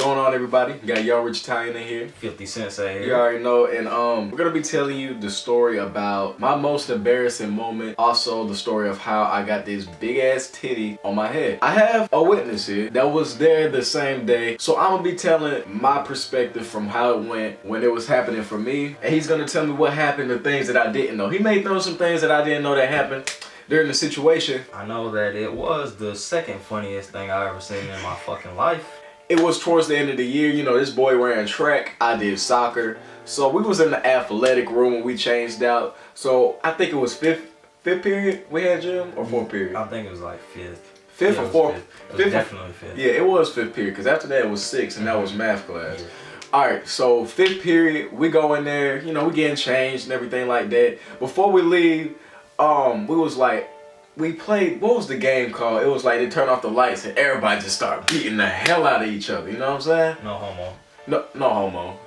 going on, everybody? You got Young Rich Italian in here. FilthySensei here. You already know, and we're gonna be telling you the story about my most embarrassing moment. Also, the story of how I got this big ass titty on my head. I have a witness here that was there the same day, so I'm gonna be telling my perspective from how it went when it was happening for me, and he's gonna tell me what happened, the things that I didn't know. He may know some things that I didn't know that happened during the situation. I know that it was the second funniest thing I ever seen in my fucking life. It was towards the end of the year, you know, this boy ran track, I did soccer. So we was in the athletic room when we changed out. So I think it was fifth period we had gym, or fourth period? I think it was like fifth. Fifth or fourth? It was definitely fifth. Yeah, it was fifth period, because after that it was sixth, and that was math class. Yeah. Alright, so fifth period, we go in there, you know, we getting changed and everything like that. Before we leave, we was like, we played, what was the game called? It was like they turned off the lights and everybody just started beating the hell out of each other, you know what I'm saying? No homo. No homo.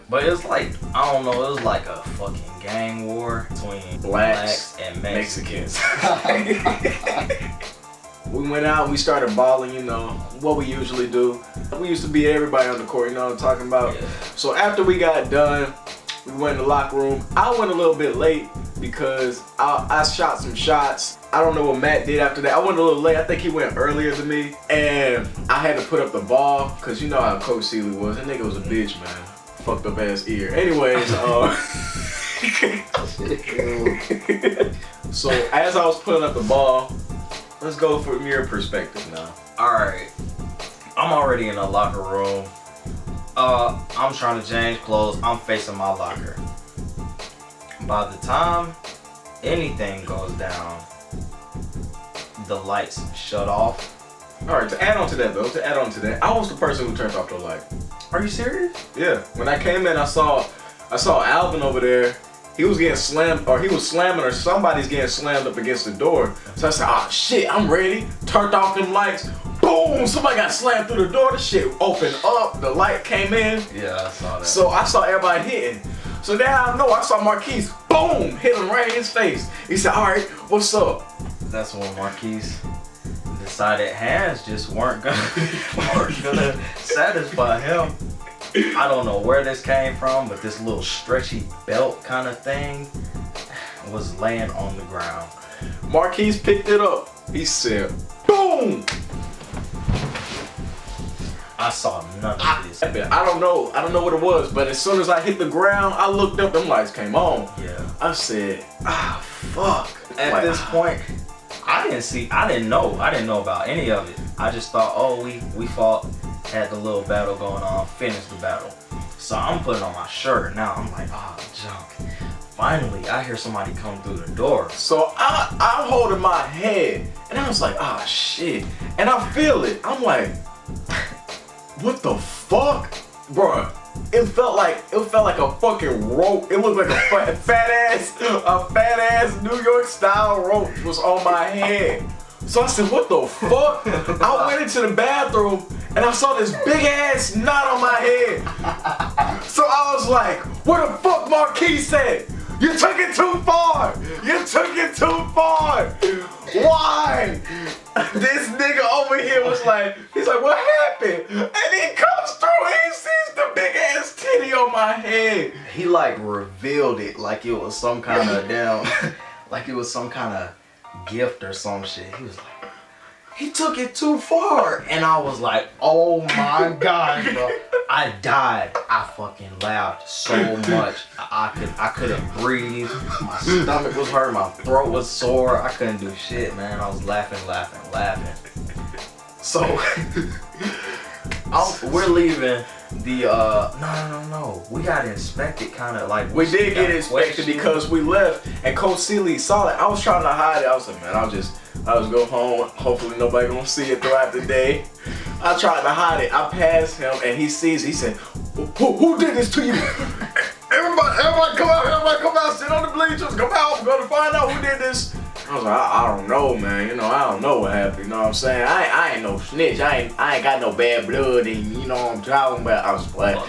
But it was like, I don't know, it was like a fucking gang war between blacks and Mexicans. We went out and we started balling, you know, what we usually do. We used to beat everybody on the court, you know what I'm talking about? Yeah. So after we got done, we went in the locker room. I went a little bit late because I shot some shots. I don't know what Matt did after that. I went a little late. I think he went earlier than me. And I had to put up the ball because you know how Coach Seeley was. That nigga was a bitch, man. Fucked up ass ear. Anyways, so as I was putting up the ball, let's go from your perspective now. Alright, I'm already in the locker room. I'm trying to change clothes. I'm facing my locker. By the time anything goes down, the lights shut off. Alright, to add on to that, I was the person who turned off the light. Are you serious? Yeah. When I came in, I saw Alvin over there. He was getting slammed, or he was slamming, or somebody's getting slammed up against the door. So I said, oh shit, I'm ready. Turned off them lights. Boom! Somebody got slammed through the door. The shit opened up. The light came in. Yeah, I saw that. So I saw everybody hitting. So now I know I saw Marquise. Boom! Hit him right in his face. He said, all right, what's up? That's when Marquise decided hands just weren't gonna satisfy him. I don't know where this came from, but this little stretchy belt kind of thing was laying on the ground. Marquise picked it up. He said, boom! I saw none of this. I don't know what it was, but as soon as I hit the ground, I looked up, them lights came on. Yeah. I said, fuck. At this point, I didn't know about any of it. I just thought, oh, we fought, had the little battle going on, finished the battle. So I'm putting on my shirt. Now I'm like, junk. Finally, I hear somebody come through the door. So I'm holding my head, and I was like, shit. And I feel it. I'm like, what the fuck? Bruh, it felt like a fucking rope. It looked like a fat ass New York style rope was on my head. So I said, what the fuck? I went into the bathroom and I saw this big ass knot on my head. So I was like, what the fuck Marquise said? You took it too far. You took it too far. Why? This nigga over here was like, he's like, what happened? And he comes through and he sees the big ass titty on my head. He like revealed it like it was some kind of like it was some kind of gift or some shit. He was like, he took it too far. And I was like, oh my God, bro. I died. I fucking laughed so much. I couldn't breathe. My stomach was hurt. My throat was sore. I couldn't do shit, man. I was laughing. So we're leaving the no. We got inspected kind of like we did get inspected because we left and Coach Seeley saw it. I was trying to hide it. I was like, man, I'll just go home. Hopefully nobody gonna see it throughout the day. I tried to hide it. I passed him and he sees it. He said, who did this to you? Everybody come out, sit on the bleachers, come out, we're gonna find out who did this. I was like, I don't know, man. You know, I don't know what happened. You know what I'm saying? I ain't no snitch. I ain't got no bad blood, and you know what I'm talking about. I was playing.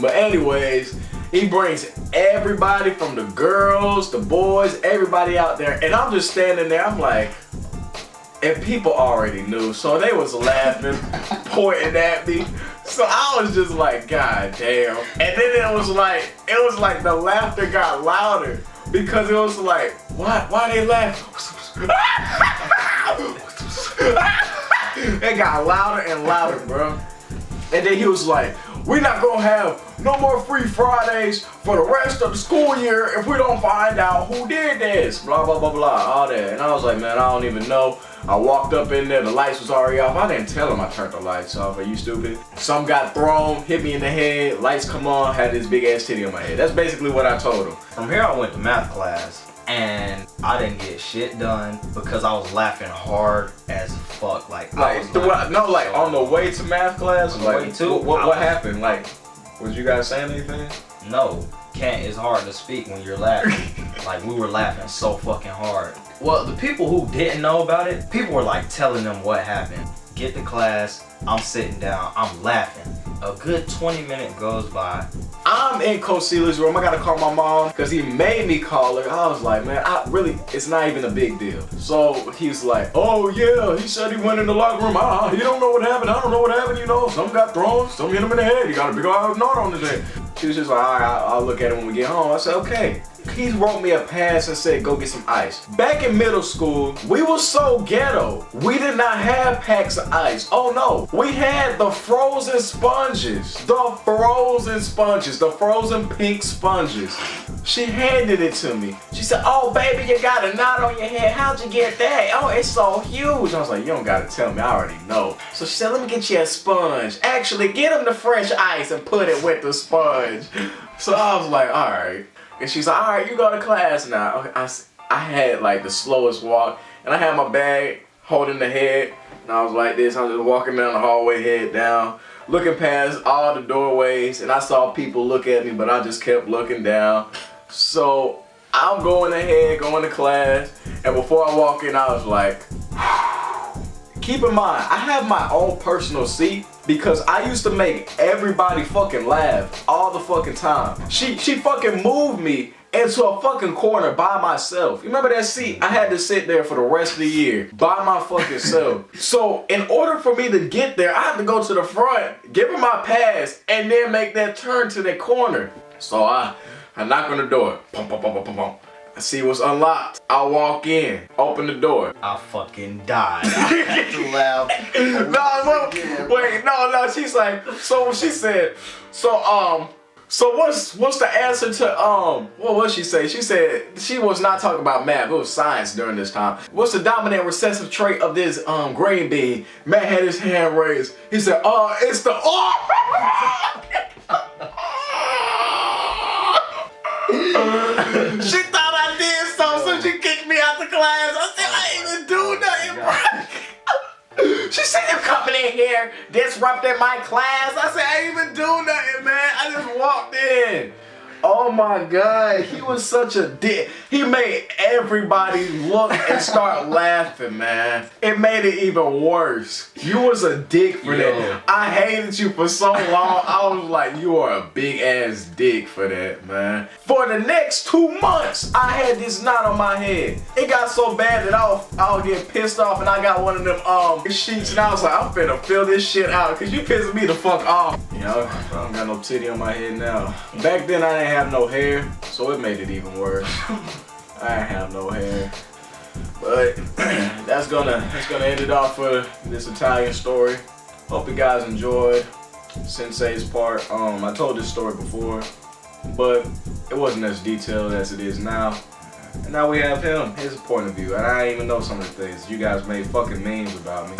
But anyways, he brings everybody from the girls, the boys, everybody out there, and I'm just standing there. I'm like, and people already knew, so they was laughing, pointing at me. So I was just like, God damn. And then it was like the laughter got louder because it was like, why they laugh? It got louder and louder, bro. And then he was like, we're not gonna have no more free Fridays for the rest of the school year if we don't find out who did this. Blah, blah, blah, blah, all that. And I was like, man, I don't even know. I walked up in there, the lights was already off. I didn't tell him I turned the lights off. Are you stupid? Some got thrown, hit me in the head, lights come on, had this big ass titty on my head. That's basically what I told him. From here I went to math class and I didn't get shit done because I was laughing hard as fuck. Like on the way to math class, like what happened? Like, was you guys saying anything? No, it's hard to speak when you're laughing. Like we were laughing so fucking hard. Well, the people who didn't know about it, people were like telling them what happened. Get to class, I'm sitting down, I'm laughing. A good 20 minutes goes by. I'm in Coach Celia's room. I gotta call my mom because he made me call her. I was like, man, it's not even a big deal. So he's like, oh yeah, he said he went in the locker room. He don't know what happened. I don't know what happened. You know, some got thrown, some hit him in the head. He got a big old knot on his head. She was just like, all right, I'll look at it when we get home. I said, okay. He wrote me a pass and said, go get some ice. Back in middle school, we were so ghetto. We did not have packs of ice. Oh no, we had the frozen sponges. The frozen pink sponges. She handed it to me. She said, oh baby, you got a knot on your head. How'd you get that? Oh, it's so huge. I was like, you don't gotta tell me, I already know. So she said, let me get you a sponge. Actually, get him the fresh ice and put it with the sponge. So I was like, all right. And she's like, all right, you go to class now. I had like the slowest walk, and I had my bag holding the head, and I was like this. I was just walking down the hallway, head down, looking past all the doorways, and I saw people look at me, but I just kept looking down. So I'm going to class, and before I walk in, I was like, keep in mind, I have my own personal seat because I used to make everybody fucking laugh all the fucking time. She fucking moved me into a fucking corner by myself. You remember that seat? I had to sit there for the rest of the year by my fucking self. So in order for me to get there, I had to go to the front, give her my pass, and then make that turn to the corner. So I knock on the door. Pum, pum, pum, pum, pum, pum. I see what's unlocked. I walk in, open the door. I fucking died. I had to laugh. No. She's like, so she said, so what's the answer to what was she say? She said she was not talking about math. It was science during this time. What's the dominant recessive trait of this green bean? Matt had his hand raised. He said, it's the She thought I did something, so she kicked me out the class. I said, I ain't even do nothing, bro. She said, you coming in here disrupting my class. I said, I ain't even do nothing, man. I just walked in. Oh my God, he was such a dick. He made everybody look and start laughing, man. It made it even worse. You was a dick for that. I hated you for so long. I was like, you are a big ass dick for that, man. For the next 2 months, I had this knot on my head. It got so bad that I was getting pissed off, and I got one of them sheets, and I was like, I'm finna fill this shit out, cause you pissing me the fuck off. You know, I don't got no titty on my head now. Back then, I didn't have no hair, so it made it even worse. I didn't have no hair. But that's gonna end it off for this Italian story. Hope you guys enjoyed Sensei's part. I told this story before, but it wasn't as detailed as it is now. And now we have his point of view. And I didn't even know some of the things. You guys made fucking memes about me.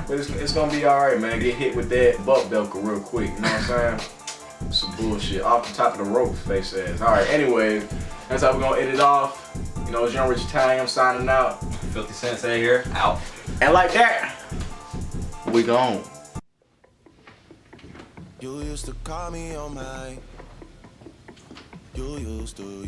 But it's gonna be alright, man. Get hit with that butt belka real quick, you know what I'm saying? Some bullshit. Off the top of the rope, face says. Alright, anyway, that's how we're gonna end it off. You know, it's Young Rich Italian, I'm signing out. FilthySensei here, out. And like that, we gone. You used to call me on my. You used to.